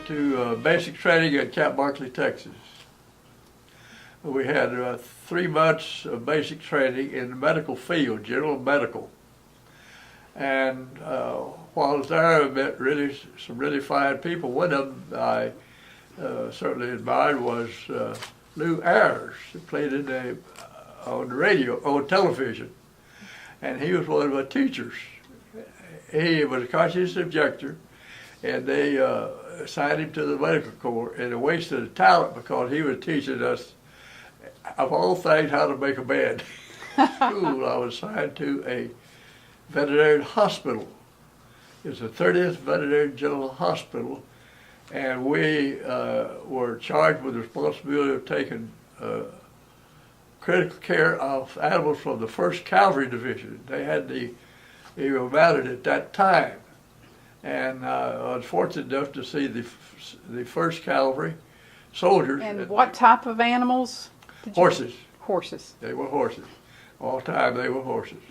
to basic training at Camp Barkley, Texas. We had 3 months of basic training in the medical field, general medical. And while I was there, I met some really fine people. One of them I certainly admired was Lou Ayers, who played on the radio, on television. And he was one of my teachers. He was a conscientious objector, and they assigned him to the medical corps, and a waste of talent because he was teaching us, of all things, how to make a bed. School, I was assigned to a veterinary hospital. It was the 30th Veterinary General Hospital, and we were charged with the responsibility of taking critical care of animals from the 1st Cavalry Division. They were mounted at that time, and I was fortunate enough to see the 1st Cavalry soldiers. And what type of animals? Horses. Horses. They were horses. All the time they were horses.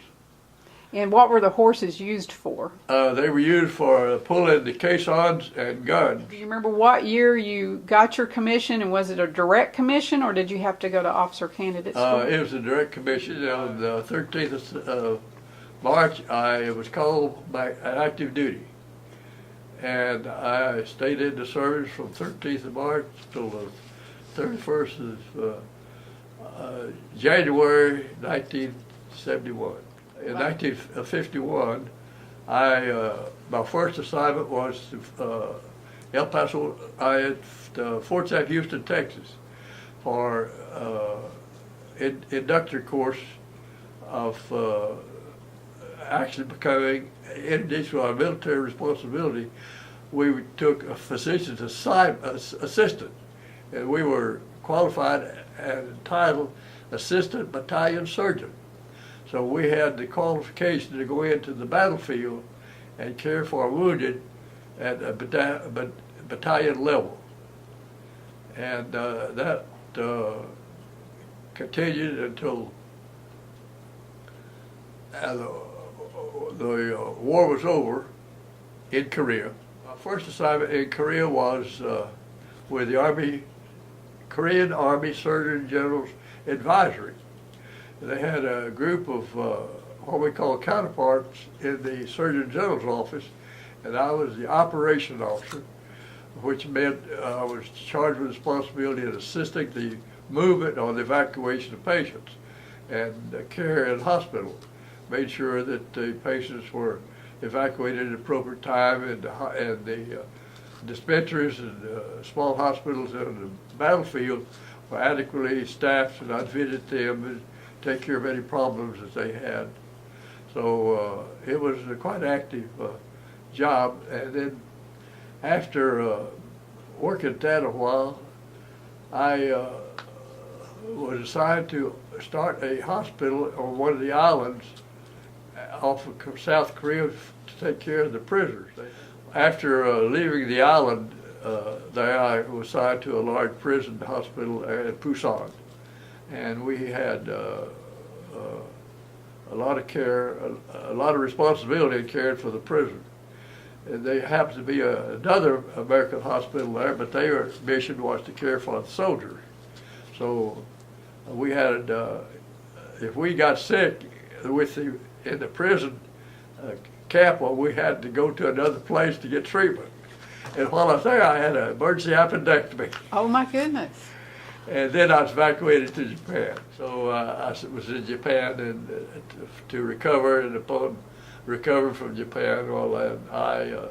And what were the horses used for? They were used for pulling the caissons and guns. Do you remember what year you got your commission, and was it a direct commission, or did you have to go to officer candidate school? It was a direct commission. On the 13th of March, I was called back active duty. And I stayed in the service from 13th of March till the 31st of January 1971. In 1951, my first assignment was to El Paso, Fort Sam Houston, Texas, for inductor course of actually becoming, in addition to our military responsibility, we took a physician's assistant, and we were qualified and entitled assistant battalion surgeon. So we had the qualification to go into the battlefield and care for wounded at a battalion level. And that continued until the war was over in Korea. My first assignment in Korea was with the Korean Army Surgeon General's Advisory. They had a group of what we call counterparts in the Surgeon General's office, and I was the operation officer, which meant I was charged with the responsibility of assisting the movement or the evacuation of patients and care in hospital. Made sure that the patients were evacuated at the appropriate time, and the dispensaries and small hospitals on the battlefield were adequately staffed, and I'd visit them and take care of any problems that they had. So it was a quite active job. And then after working at that a while, I was assigned to start a hospital on one of the islands off of South Korea to take care of the prisoners. After leaving the island, there I was assigned to a large prison hospital in Busan. And we had a lot of care, a lot of responsibility in caring for the prisoners. And there happened to be another American hospital there, but their mission was to care for the soldiers. So we had, if we got sick in the prison camp, well, we had to go to another place to get treatment. And while I was there, I had an emergency appendectomy. Oh my goodness. And then I was evacuated to Japan. So I was in Japan and to recover, and upon recovering from Japan, well, I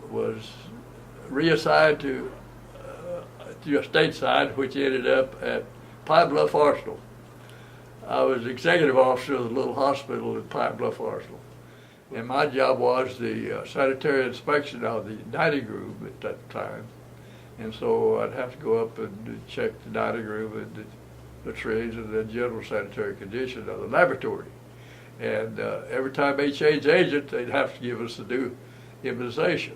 was reassigned to a stateside, which ended up at Pine Bluff Arsenal. I was executive officer of the little hospital at Pine Bluff Arsenal. And my job was the sanitary inspection of the dining room at that time. And so I'd have to go up and check the dining room and the latrines and the general sanitary condition of the laboratory. And every time they changed agent, they'd have to give us a new immunization.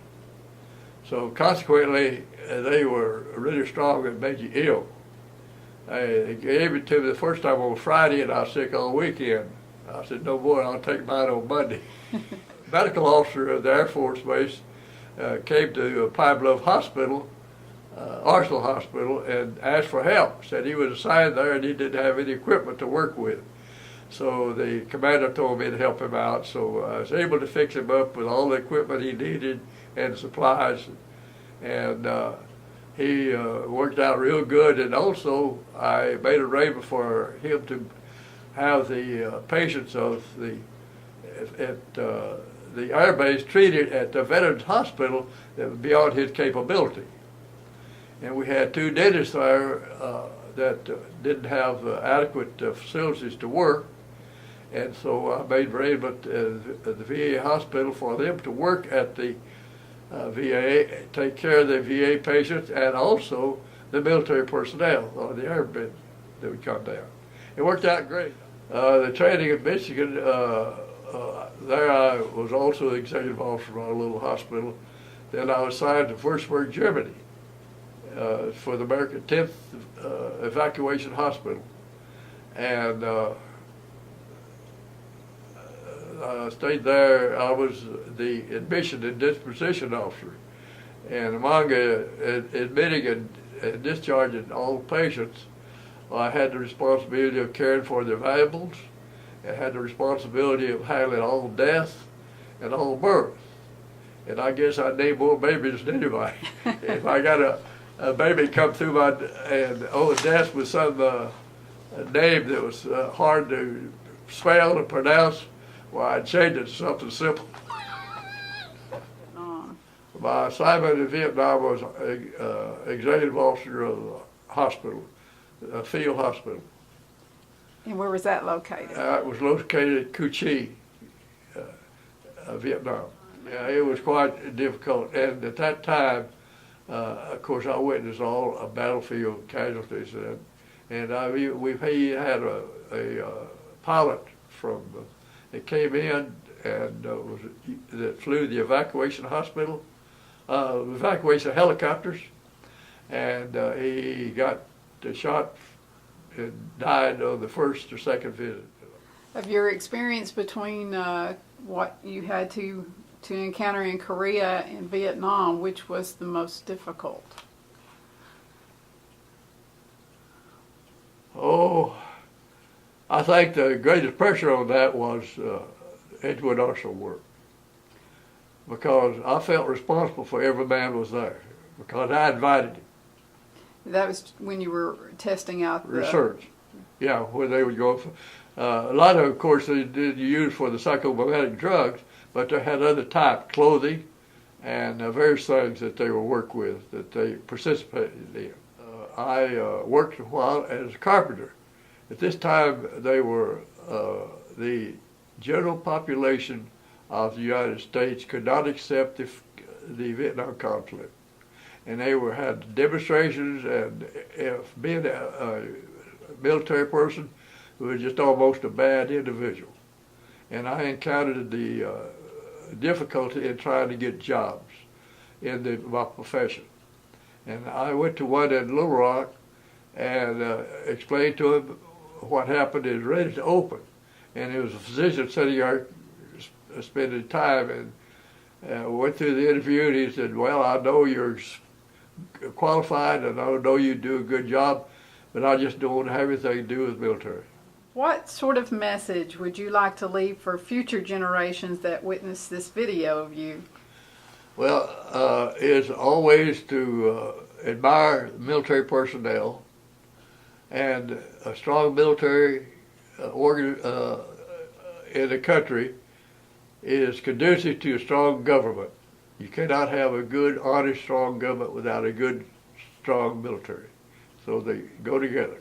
So consequently, they were really strong and made you ill. They gave it to me the first time on Friday, and I was sick all weekend. I said, no more, I'll take mine on Monday. Medical officer of the Air Force Base came to Pine Bluff Hospital, Arsenal Hospital, and asked for help. Said he was assigned there and he didn't have any equipment to work with. So the commander told me to help him out. So I was able to fix him up with all the equipment he needed and supplies. And he worked out real good. And also I made an arrangement for him to have the patients of the air base treated at the Veterans Hospital that was beyond his capability. And we had 2 dentists there that didn't have adequate facilities to work. And so I made arrangement at the VA hospital for them to work at the VA, take care of the VA patients and also the military personnel on the air bed that would come down. It worked out great. The training in Michigan, there I was also the executive officer of a little hospital. Then I was assigned to Würzburg, Germany, for the American 10th Evacuation Hospital. And I stayed there. I was the admission and disposition officer. And among admitting and discharging all patients, I had the responsibility of caring for their valuables. I had the responsibility of handling all deaths and all births. And I guess I named more babies than anybody. If I got a baby come through my and on the desk with some name that was hard to spell and pronounce, well, I'd change it to something simple. My assignment in Vietnam was executive officer of the hospital, a field hospital. And where was that located? It was located at Cu Chi, Vietnam. Yeah, it was quite difficult. And at that time, of course, I witnessed all battlefield casualties. And we had a pilot from that came in and that flew the evacuation hospital, evacuation helicopters, and he got shot and died on the first or second visit. Of your experience between what you had to encounter in Korea and Vietnam, which was the most difficult? Oh, I think the greatest pressure on that was Edgewood Arsenal work, because I felt responsible for every man who was there, because I invited him. That was when you were testing out the research. Yeah, where they would go. A lot of course, they did use for the psychomimetic drugs, but they had other types, clothing, and various things that they would work with, that they participated in. I worked a while as a carpenter. At this time, they were the general population of the United States could not accept the Vietnam conflict. And they had demonstrations, and if being a military person who was just almost a bad individual. And I encountered the difficulty in trying to get jobs in my profession. And I went to one in Little Rock and explained to him what happened. It was ready to open. And there was a physician sitting there spending time, and went through the interview, and he said, well, I know you're qualified and I know you do a good job, but I just don't want to have anything to do with military. What sort of message would you like to leave for future generations that witness this video of you? Well, it's always to admire military personnel, and a strong military in the country is conducive to a strong government. You cannot have a good, honest, strong government without a good, strong military. So they go together.